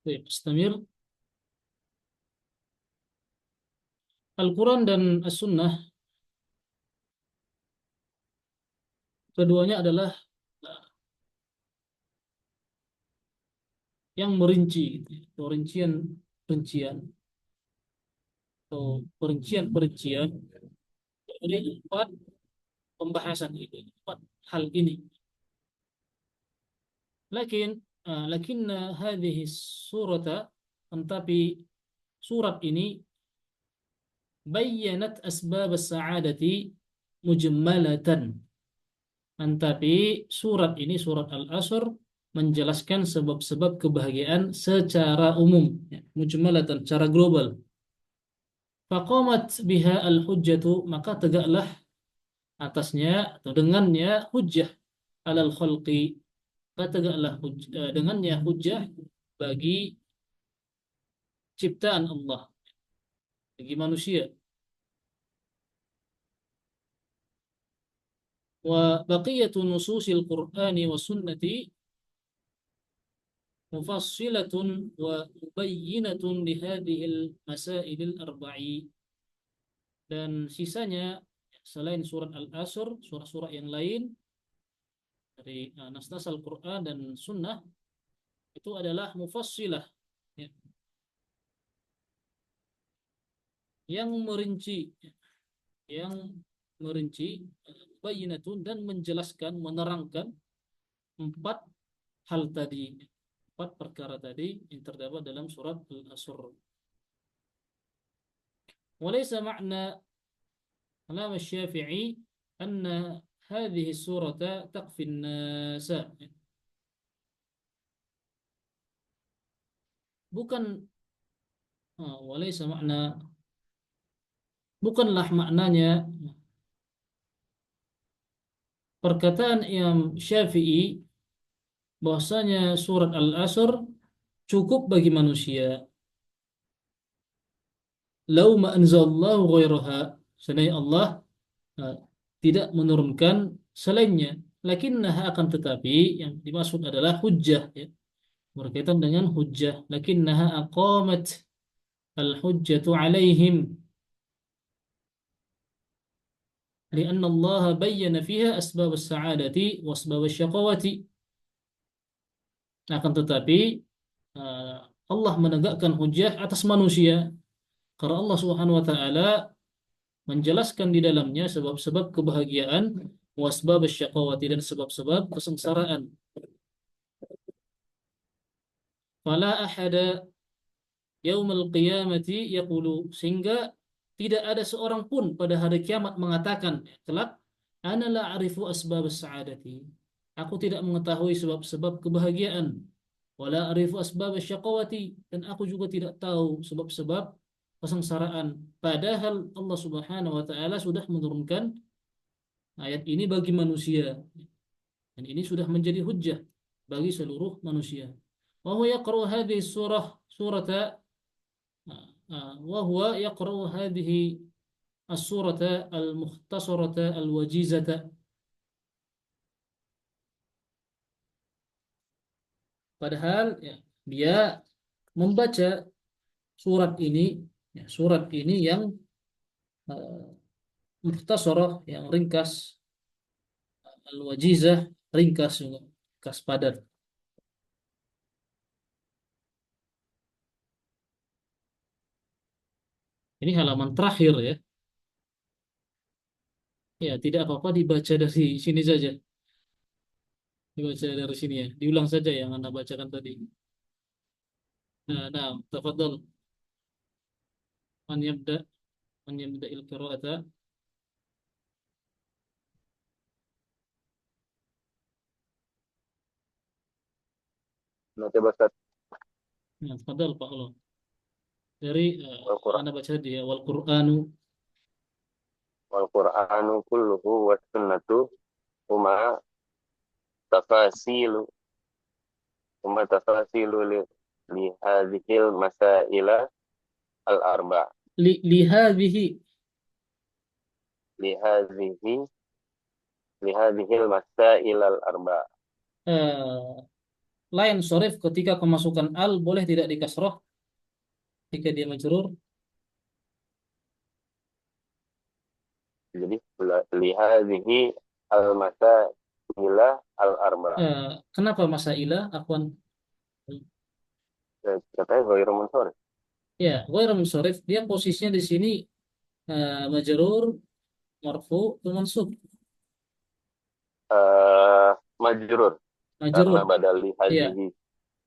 Baik, istamir. Al-Quran dan As-Sunnah keduanya adalah yang merinci, gitu ya. Perincian atau perincian dari empat pembahasan ini, empat hal ini. Lakin, hadhihi surata, tetapi surat ini bayyanat asbab as-sa'adati mujmalatan. Tetapi surat ini, surat Al-Asr, menjelaskan sebab-sebab kebahagiaan secara umum, ya, mujmalatan, secara global. Faqamat biha al-hujjatu, maka tegaklah atasnya atau dengannya hujjah alal khalqi, maka tegaklah dengannya hujjah bagi ciptaan Allah, bagi manusia. Wa baqiyatu nususil Qur'ani wa sunnati mufassilatun wa mubayyinatun li hadhil masailil arba'i. Dan sisanya selain surat Al-Asr, surah-surah yang lain dari nas-nas Al-Quran dan Sunnah itu adalah mufassilah, ya, yang merinci, yang merinci bayinatun, dan menjelaskan, menerangkan empat hal tadi, empat perkara tadi yang terdapat dalam surat Al-Asr. Walaysa ma'na kalam Syafi'i anna hadhihi surata taqfi an-nasa. Bukan, walaysa makna, bukanlah maknanya perkataan Imam Syafi'i bahwasanya surat Al-Asr cukup bagi manusia. Lau ma anzalallahu ghairaha, seandainya Allah uh, tidak menurunkan selainnya. Lakinnaha, akan tetapi yang dimaksud adalah hujjah, ya, berkaitan dengan hujjah. Lakinnaha aqamat al-hujjatu alaihim lianna Allah bayyana fiha asbab as-sa'adati wa asbab asy-syaqawati. Akan tetapi uh, Allah menegakkan hujjah atas manusia karena Allah Subhanahu wa taala menjelaskan di dalamnya sebab-sebab kebahagiaan, wasbab syaqawati, dan sebab-sebab kesengsaraan. Fala ahada yaumal qiyamati yaqulu, sehingga tidak ada seorang pun pada hari kiamat mengatakan kelak, ana la a'rifu asbab as-sa'adati, aku tidak mengetahui sebab-sebab kebahagiaan, wala a'rifu asbab syaqawati, dan aku juga tidak tahu sebab-sebab kesengsaraan. Padahal Allah Subhanahu wa taala sudah menurunkan ayat ini bagi manusia, dan ini sudah menjadi hujjah bagi seluruh manusia. Wa huwa yaqra'u hadhihi surata wa huwa yaqra'u hadhihi as-surata al-mukhtasarata al-wajizata. Padahal, ya, dia membaca surat ini, ya, surat ini yang uh, mukhtasarah, yang ringkas, al-wajizah, ringkas juga, ringkas padat. Ini halaman terakhir, ya. Ya, tidak apa-apa dibaca dari sini saja. Dibaca dari sini, ya. Diulang saja yang Anda bacakan tadi. Nah, tafadhal. Man yabda, man yabda il-qira'ata. Nah, coba Ustaz. Nah, tafadhal Pak Allah. Dari Al-Qur'an Anda baca di awal Qur'anu. wal Qur'anu kulluhu was sunnatu huma tafasilu tafasilu li hadhil masaila al arba Lihadhihi. li hadhihi li hadhil masail al arba. Uh, lain sorif ketika kemasukan al boleh tidak dikasroh jika dia majrur? Jadi lihadhihi al-masailah al-arba. Kenapa masa ilah? Akhwan. Katanya ghairu munsharif. Ya, ghairu munsharif. Dia posisinya di sini majrur, marfu, mansub. Majrur karena Majrur. badal Iya. lihadhihi.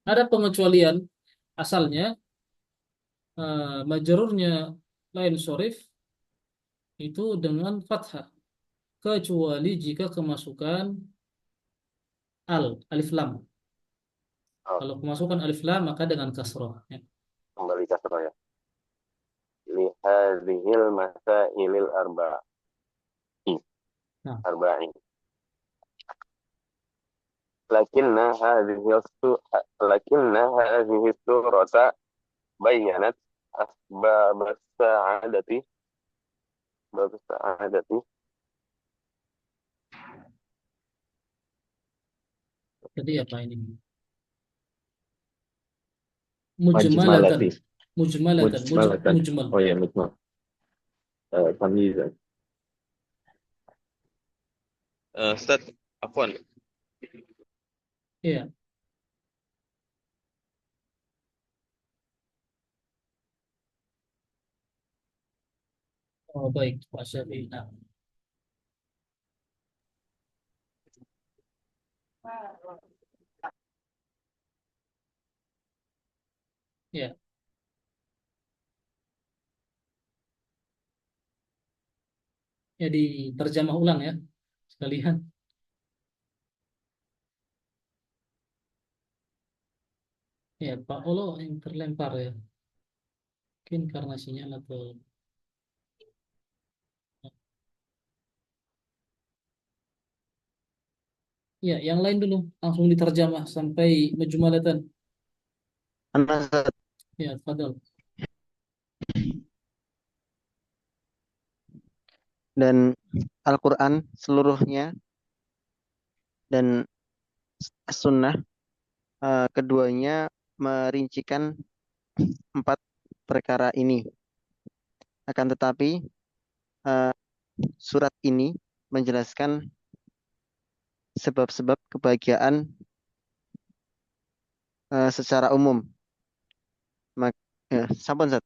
Ada pengecualian asalnya majrurnya lain sorif itu dengan fathah kecuali jika kemasukan alif lam. Oh, Kalau kemasukan alif lam maka dengan kasroh. Ya. kembali kasrah ya. Lihadhihil masailil arba'i. Nah, Arba'in. Lakinna hadhihi su lakinna hadhihi surata bayyanat asbab as-sa'adati bab as-sa'adati jadi apa ini? Mujmalatan. Majmalati. Mujmalatan. Mujmalatan. Mujmal. Oh ya, mujmal. Tamyizan. Ustaz, afwan. Iya. Oh, baik, Pak Syafi'i. Nah, ya. Ya diterjemah ulang ya sekalian. Ya, Pak Olo yang terlempar ya. Mungkin karena sinyal atau ya, yang lain dulu langsung diterjemah sampai mujmalatan. Anas, Ya, fadal. Dan Al-Quran seluruhnya dan Sunnah keduanya merincikan 4 perkara ini. Akan tetapi eh, surat ini menjelaskan sebab-sebab kebahagiaan secara umum. Sampun Zat.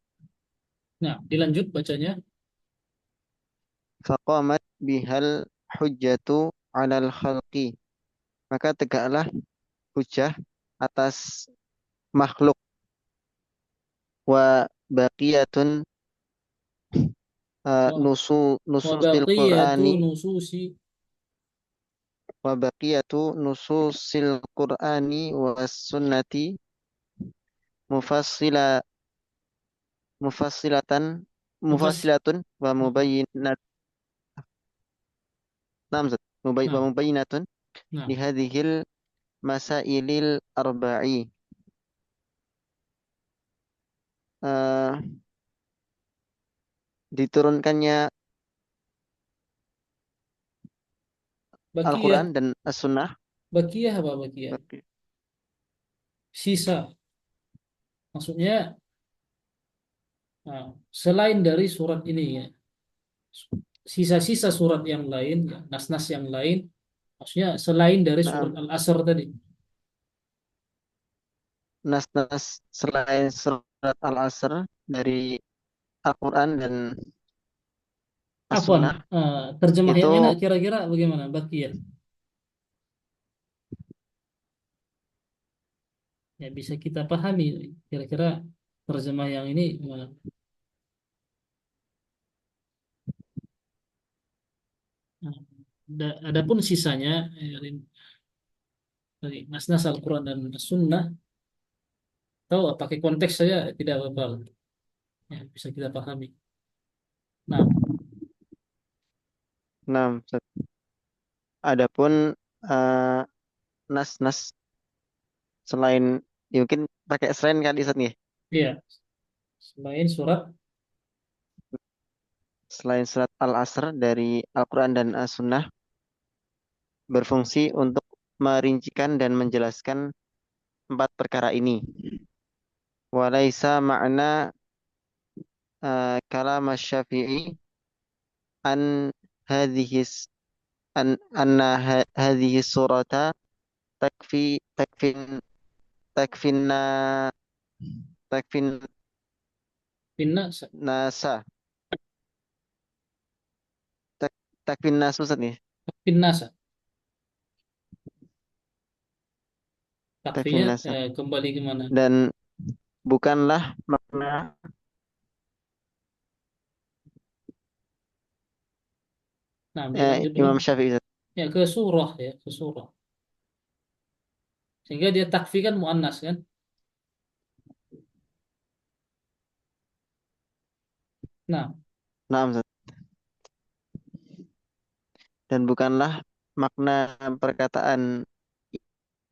Nah, dilanjut bacanya. Faqamat bihal hujjatu alal khalqi. Maka tegaklah hujah atas makhluk wa baqiyatun Wa wa nususil baqiyatu Qur'ani nususi. wa baqiyatu nususil Qur'ani was sunnati mufassila mufassilatan Mufas. mufassilatun wa mubayyinat namzat wa Nah, mubayyinatun nah. li hadhil masailil arba'i. Eh, diturunkannya Bakiyah. Al-Quran dan As-Sunnah. Bakiyah apa bakiyah? Sisa. Maksudnya selain dari surat ini ya. Sisa-sisa surat yang lain, ya, nas-nas yang lain, maksudnya selain dari Nah, surat Al-Asr tadi. nas-nas selain surat Al-Asr dari Al-Quran dan Afwan, As-Sunnah terjemah itu yang enak kira-kira bagaimana? Bakiyah. Ya bisa kita pahami kira-kira terjemah yang ini gimana? Nah, adapun sisanya dari nas-nas Al-Quran dan As-Sunnah, tahu pakai konteks saya tidak apa-apa. Ya, bisa kita pahami. Nah, nah, adapun eh, nas-nas selain ya mungkin pakai selain kali Ustaz nih. iya, selain surat, Selain surat Al-Asr dari Al-Quran dan As-Sunnah berfungsi untuk merincikan dan menjelaskan empat perkara ini. Walaisa makna kalam Syafi'i an hadhihi hadhihi surata takfin takfinna takfin Finna nasa tak, takfin nas Ustaz nih. finnasa. Takfin Takfinya nasa. kembali ke mana? Dan bukanlah makna Nah, dilanjut dulu. Imam Syafi'i Ustaz. Ya ke surah ya, ke surah. Sehingga dia takfi kan muannas kan? Nah, Nah, Ustaz. Dan bukanlah makna perkataan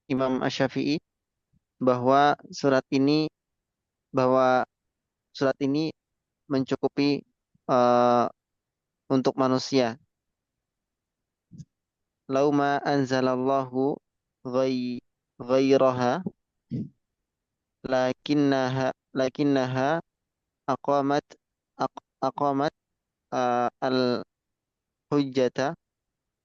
Imam Asy-Syafi'i bahwa surat ini bahwa surat ini mencukupi eh, untuk manusia. Lauma anzalallahu ghai ghairaha lakinnaha aqamat aqamat al hujjata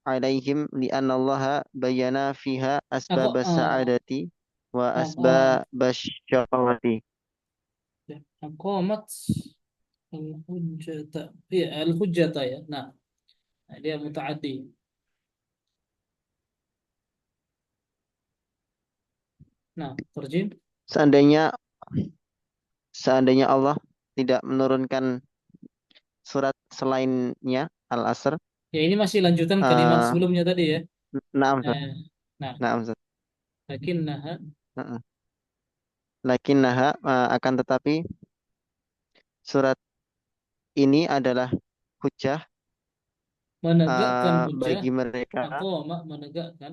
alaihim li'anna Allah bayyana fiha aku asbab sa'adati wa asbab syaqawati. aqamat al-hujjata. Iya, al-hujjata ya. Nah, dia mutaaddi. Nah, terjem. Seandainya seandainya Allah tidak menurunkan surat selainnya Al-Asr. Ya, ini masih lanjutan kalimat eh sebelumnya tadi ya. Naam Ustaz. Eh, nah, Naam Ustaz. lakinnaha Heeh. Lakinnaha akan tetapi surat ini adalah hujah menegakkan hujjah, bagi mereka, aqama menegakkan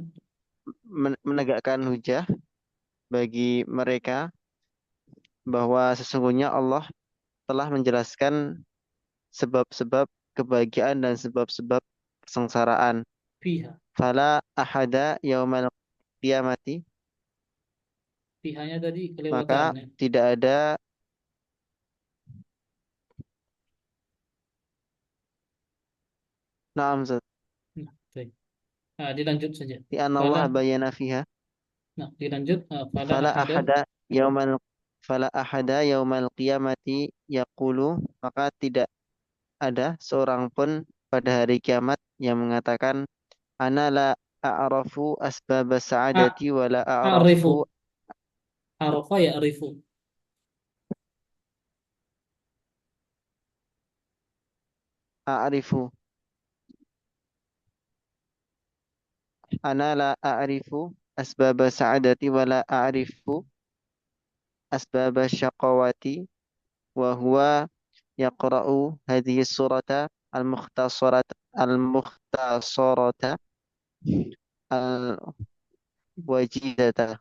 menegakkan hujah bagi mereka bahwa sesungguhnya Allah telah menjelaskan sebab-sebab kebahagiaan dan sebab-sebab kesengsaraan. fiha. Fala ahada yaumal qiyamati, Pihanya tadi kelewatan maka ya. tidak ada. Naam Ustaz. Nah, baik. Nah, dilanjut saja. Di Allah Fala, bayana fiha. nah dilanjut. Fala Fala ahada. ahada yaumal fala ahada yaumal qiyamati yaqulu, maka tidak ada seorang pun pada hari kiamat yang mengatakan ana la a'rafu asbab A, sa'adati wa la a'rafu arifu. Arafa ya arifu. a'rifu ana la a'rifu asbab sa'adati wa la a'rifu asbab syaqawati wa huwa yaqra'u hadhihi surata al-mukhtasarata al-wajidata.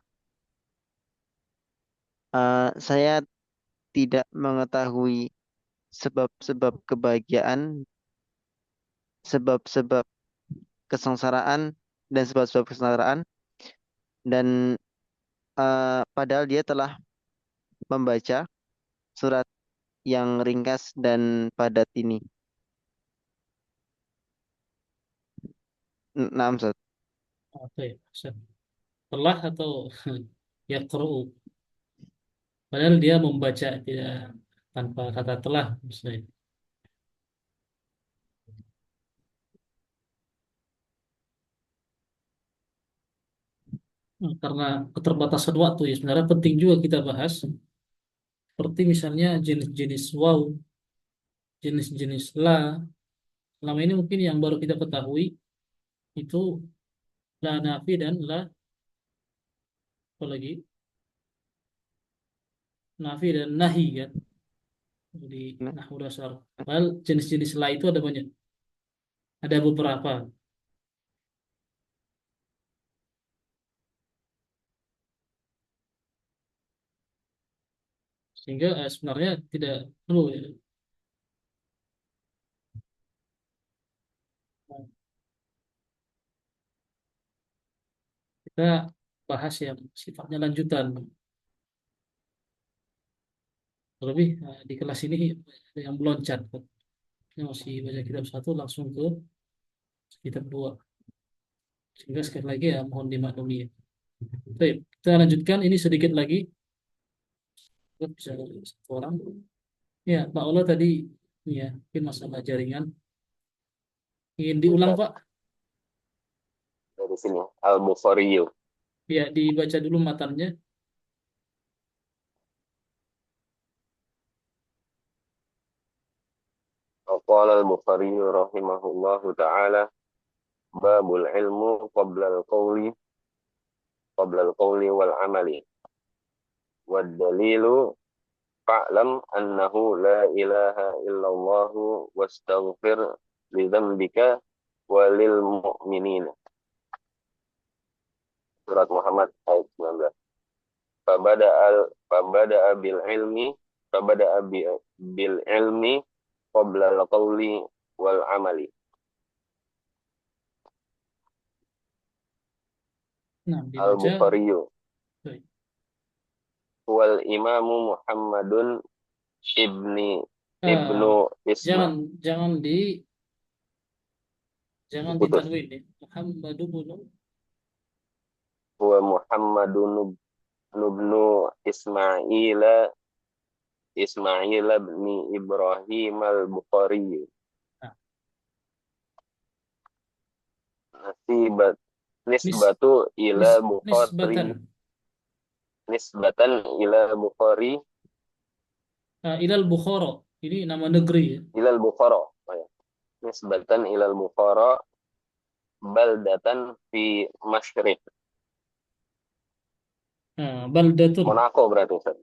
Saya tidak mengetahui sebab-sebab kebahagiaan, sebab-sebab kesengsaraan, dan sebab-sebab kesengsaraan, dan padahal dia telah membaca surat yang ringkas dan padat ini. Naam, Ustaz. Oke, telah atau ya padahal dia membaca tidak tanpa kata telah misalnya. Karena keterbatasan waktu ya sebenarnya penting juga kita bahas seperti misalnya jenis-jenis waw, jenis-jenis la. Selama ini mungkin yang baru kita ketahui itu la nafi dan la apa lagi, nafi dan nahi kan di Nah, nahwu dasar. Padahal jenis-jenis la itu ada banyak, ada beberapa. Sehingga sebenarnya tidak perlu ya. Kita bahas yang sifatnya lanjutan. Terlebih di kelas ini ada yang meloncat. Yang masih baca kitab satu langsung ke kitab dua. Sehingga sekali lagi ya mohon dimaklumi ya. Baik, kita lanjutkan ini sedikit lagi. Bisa satu orang. Ya, Pak Ola tadi ya mungkin masalah jaringan. Ingin diulang Pak? Dari sini Al-Bukhari. Ya, dibaca dulu matanya. Qala al-Bukhari rahimahullahu taala babul ilmu qabla al-qawli wal amali wad dalilu fa'lam annahu la ilaha illallah wastaghfir li dzambika walil mu'minin. Surat Muhammad ayat 19. Fabada'a bil ilmi fabada'a bil ilmi qabla al-qawli wal amali. Nah, dibaca. Al-Bukhari Baik. wal imamu Muhammadun ibnu Isma. Jangan Diputus. ditanwin ya. Muhammadu bin Huwa Muhammadun ibnu Ismail bin Ibrahim al-Bukhari. Nah. Nasibat nisbatu ila Bukhari. Nisbatan ila Bukhari. Ilal Bukhara. Ini nama negeri ya. Ilal Bukhara. Oh, ya. Nisbatan ilal Bukhara baldatan fi masyriq. Baldatun. Monaco berarti Ustaz.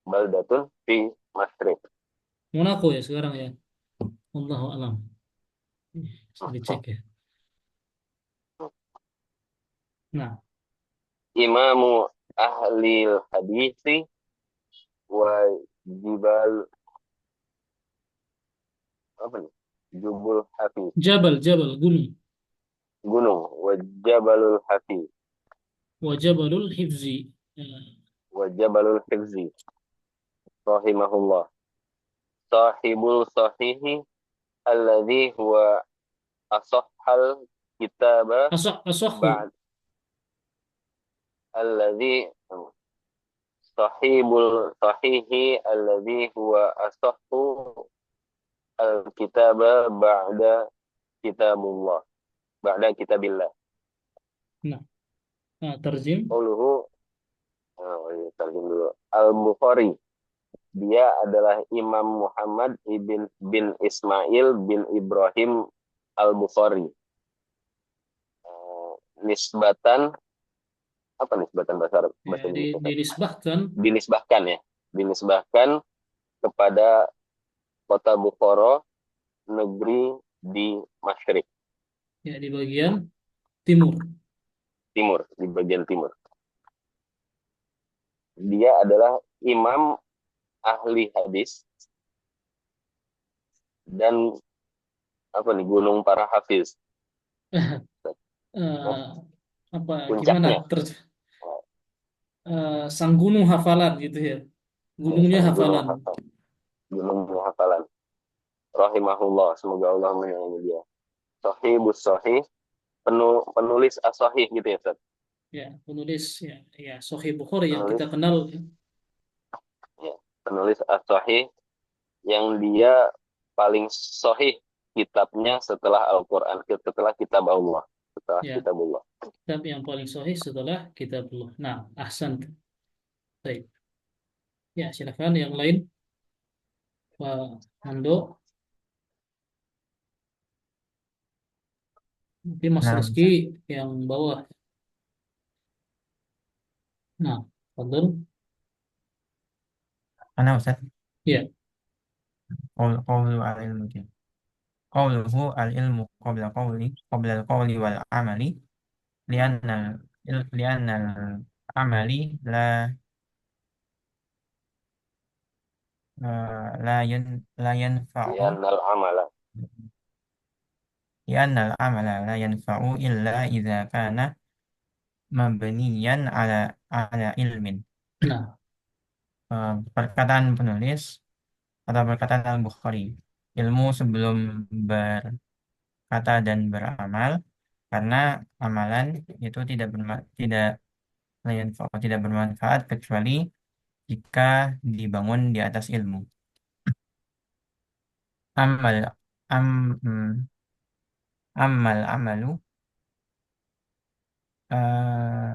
Baldatun fi masyriq. Monaco ya sekarang ya. Allahu alam. Bisa dicek ya. Nah, Imamu ahli hadisi wa jibal apa nih? Jubul Hafiz. Jabal gunung. Gunung wa Jabalul Hafiz. Wa Jabalul Hifzi. Wa Jabalul Hifzi. Rahimahullah. Sahibul sahihi alladhi huwa asahhal kitaba Asahhu. alladhi sahibul sahihi alladhi huwa asahhu al-kitaba ba'da kitabullah. Ba'da kitabillah. Nah, terjem. Qauluhu terjem dulu. Al-Bukhari. Dia adalah Imam Muhammad bin Ismail bin Ibrahim Al-Bukhari. Nisbatan apa nisbatan bahasa Arab? Bahasa Dinisbahkan. Dinisbahkan ya. Dinisbahkan kepada kota Bukhara, negeri di Masyriq. Ya, di bagian timur. Timur, di bagian timur. Dia adalah imam ahli hadis dan apa nih gunung para hafiz. Gimana sang gunung hafalan gitu ya. Gunungnya hafalan. Gunungnya hafalan. Rahimahullah, semoga Allah menyayangi dia. Sahibus sahih, penulis as-sahih gitu ya, Ustaz. Ya, penulis ya Sahih Bukhari yang kita kenal. Ya, penulis as-sahih yang dia paling sahih kitabnya setelah Al-Qur'an, setelah kitab Allah, setelah kitabullah. Kitab yang paling sahih setelah kitabullah. Nah, ahsan. Baik. Ya, silakan yang lain. Pak Mando. Mungkin Mas Rizky yang bawah. Nah, Fadl. Ana Ustaz. Iya. Qawluhu al-ilmu qabla al-qawli wal amali lianna al-amali la yanfa'u lianna al-amala la yanfa'u illa idza kana mabniyan ala ilmin. Nah, Perkataan penulis atau perkataan Al-Bukhari, ilmu sebelum berkata dan beramal, karena amalan itu tidak bermanfaat kecuali jika dibangun di atas ilmu. Amal am hmm, amal amalu eh,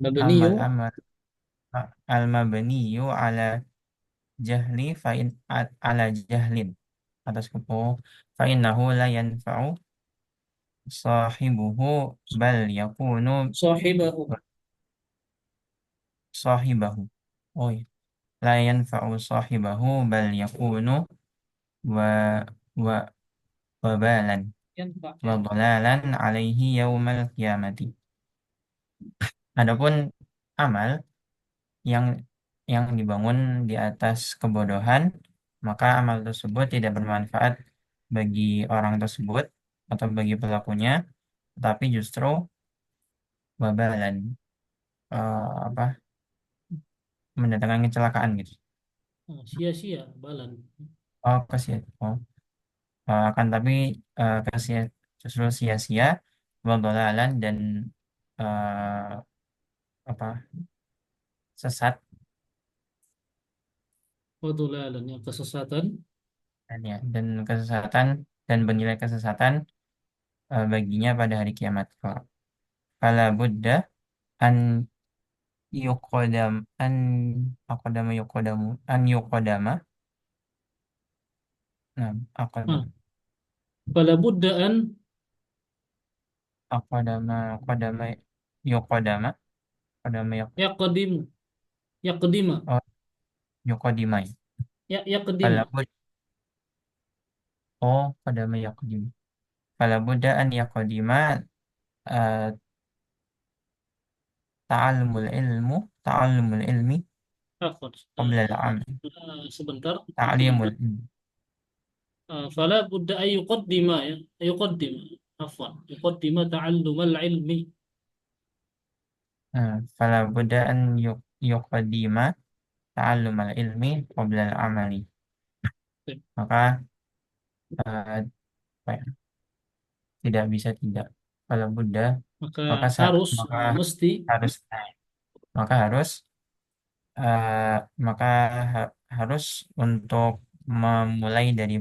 mabniyu amal amal al mabniyu ala jahli ala jahlin atas kupu fa innahu la yanfa'u sahibuhu bal yakunu sahibahu. sahibahu. Oh iya. La yanfa'u sahibahu bal yakunu wa wa wabalan Yanfa, wa ya. dhalalan alaihi yaumal qiyamati. Adapun amal yang dibangun di atas kebodohan, maka amal tersebut tidak bermanfaat bagi orang tersebut atau bagi pelakunya, tapi justru wabalan, apa, mendatangkan kecelakaan gitu. Oh, sia-sia, balan. Oh, kasihan. Oh, akan tapi kesia justru sia-sia, wabalalan dan apa, sesat, Wadulalan, yang kesesatan. dan ya dan kesesatan dan bernilai kesesatan baginya pada hari kiamat. Fala Buddha an yuqadam an aqdama yuqadamu an yuqadama nah aqdam Ah, fala budda an aqdama qadama yuqadama qadama yaqdimu, yaqdima, oh, yuqadima ya. yaqdima. Fala Buddha oh qadama yaqdim fala Buddha an yaqdima uh, ta'allumul ilmi Akhir. qabla al-amal Sebentar. ta'limul ilmi. Fala budda an yuqaddima, ya. Yuqaddima. Afwan. Yuqaddima ta'allumal ilmi. Fala Buddha an yuqadima ta'allumal ilmi qabla al-amali, maka apa ya, tidak bisa tidak. Kalau Buddha Maka maka harus, maka mesti. harus maka harus eh, maka harus untuk memulai dari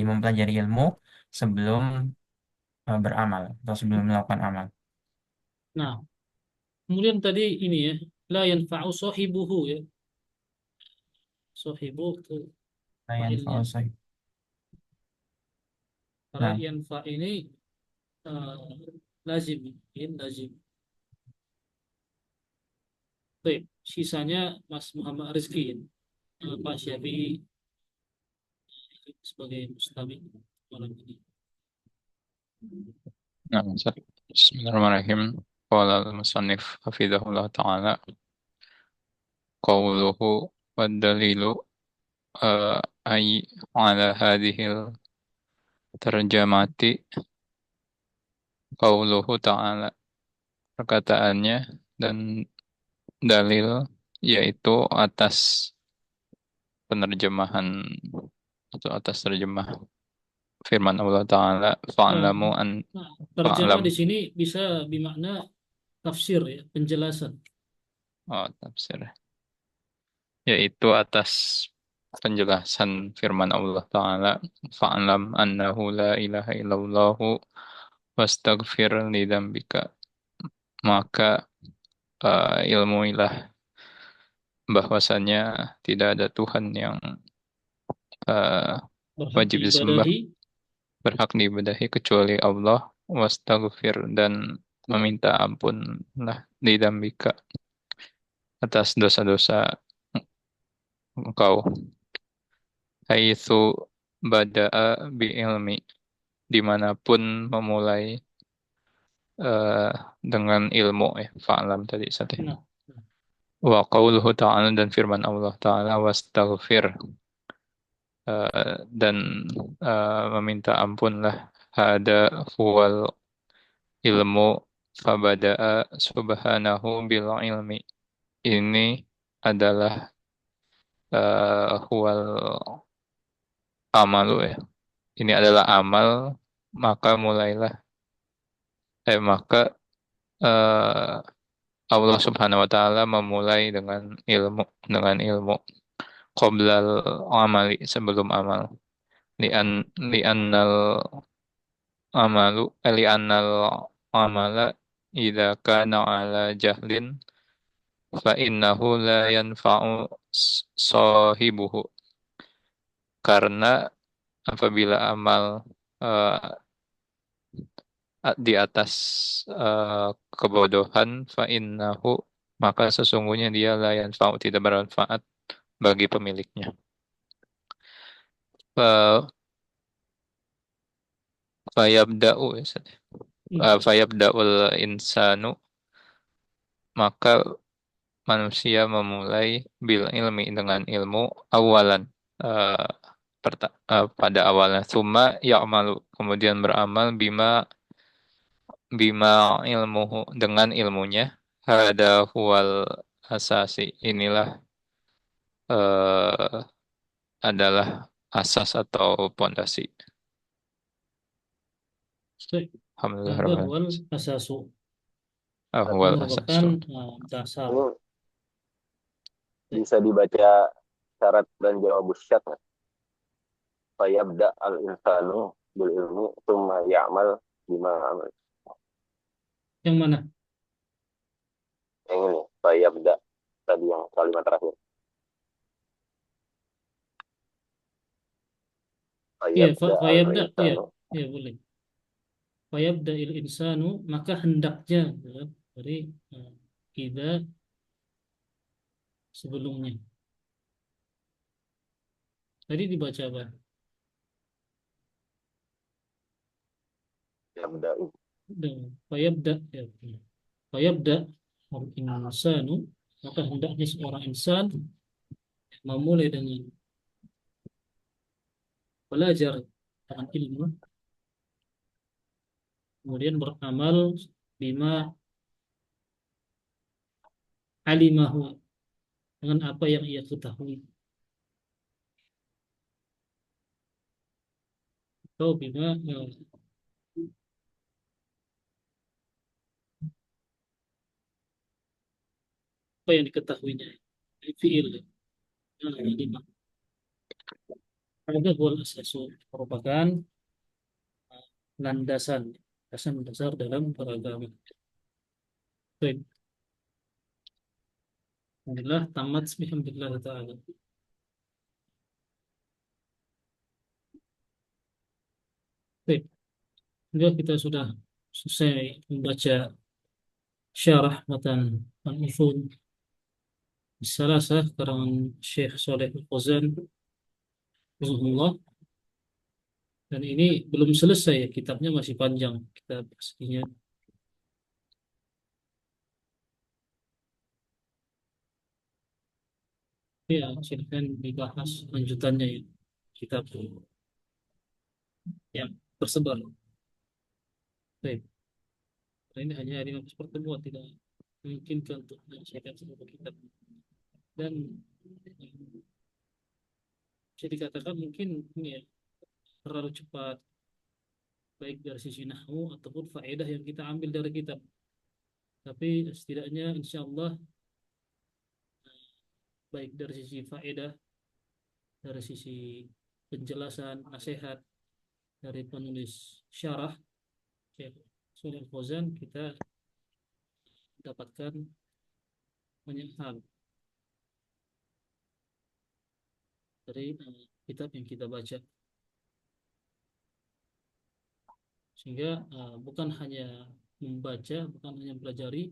mempelajari ilmu sebelum beramal atau sebelum melakukan amal. Nah, kemudian tadi ini ya, la yanfa'u sahibuhu, ya. Sahibu itu Layan fa'ilnya. fausai. Karena Nah, yanfa ini lazim, ya, lazim. Baik, sisanya Mas Muhammad Rizki, ya. Pak Syafi'i sebagai mustami malam ini. نعم بسم الله الرحمن الرحيم قال المصنف حفظه الله تعالى قوله والدليل أي على هذه الترجمة قوله تعالى perkataannya dan dalil yaitu atas penerjemahan atau atas terjemah firman Allah Ta'ala Nah, fa'lamu an nah, terjemah fa'lam di sini bisa bermakna tafsir, ya, penjelasan. oh, tafsir yaitu atas penjelasan firman Allah Ta'ala fa'lam annahu la ilaha illallahu wastaghfir lidzambika maka ilmuilah bahwasannya tidak ada Tuhan yang eh, Berhak wajib disembah diibadahi. berhak diibadahi kecuali Allah wastaghfir dan meminta ampunlah lidzambika atas dosa-dosa engkau haitsu bada'a bi ilmi dimanapun memulai eh, dengan ilmu ya fa'lam tadi satu Nah, wa qauluhu ta'ala dan firman Allah ta'ala wastaghfir dan meminta ampunlah hada huwal ilmu Fabada'a subhanahu bil ilmi. Ini adalah huwal amalu ya. Ini adalah amal, maka mulailah maka eh, Allah Subhanahu wa taala memulai dengan ilmu qoblal amali sebelum amal. Li'annal li'annal amala idza kana ala jahlin fa innahu la yanfa'u sahibuhu. Karena apabila amal eh, di atas kebodohan fa innahu, maka sesungguhnya dia la yanfa'u, tidak bermanfaat bagi pemiliknya. Fa- Fayabda'u ya, Ustaz. Fayabda'ul insanu, maka manusia memulai bil ilmi, dengan ilmu, awalan eh, pada awalnya, summa ya'malu, kemudian beramal, bima bima ilmuhu, dengan ilmunya, hada huwal asasi, inilah eh, adalah asas atau pondasi. Alhamdulillah Hada rabbil huwal alamin. asasu. Ini Huwal merupakan asasu. dasar. Ini bisa dibaca syarat dan jawab syarat nggak? Fayabda al insanu bil ilmi tsumma ya'mal bima amal. Yang mana? Yang ini fayabda, tadi yang kalimat terakhir. Iya, Fayabda al fayabda, iya, insanu. iya boleh. Fayabda il insanu, maka hendaknya ya, dari kita sebelumnya. Tadi dibaca apa? Yabda. Fayabda, ya. Fayabda al insanu, maka hendaknya seorang insan memulai dengan belajar dengan ilmu, kemudian beramal bima alimahu, dengan apa yang ia ketahui, atau bima apa yang diketahuinya. Fiil, lima. Ada wal asasu, merupakan landasan, landasan dasar dalam beragama. Baik, alhamdulillah tamat. Alhamdulillah taala. Baik, juga kita sudah selesai membaca syarah matan al-usul salasah karangan Syekh Saleh Al-Fauzan rahimahullah. Dan ini belum selesai ya, kitabnya masih panjang kitab aslinya. Ya, silakan dibahas lanjutannya ya, kitab yang tersebar. Baik, nah, ini hanya 15 pertemuan, tidak mungkin untuk menyelesaikan seluruh kitab. Dan bisa dikatakan mungkin ini ya, terlalu cepat, baik dari sisi nahwu ataupun faedah yang kita ambil dari kitab. Tapi setidaknya insya Allah, baik dari sisi faedah, dari sisi penjelasan, nasihat dari penulis syarah Syekh Shalih Al-Fauzan, kita dapatkan banyak hal dari kitab yang kita baca, sehingga bukan hanya membaca, bukan hanya mempelajari,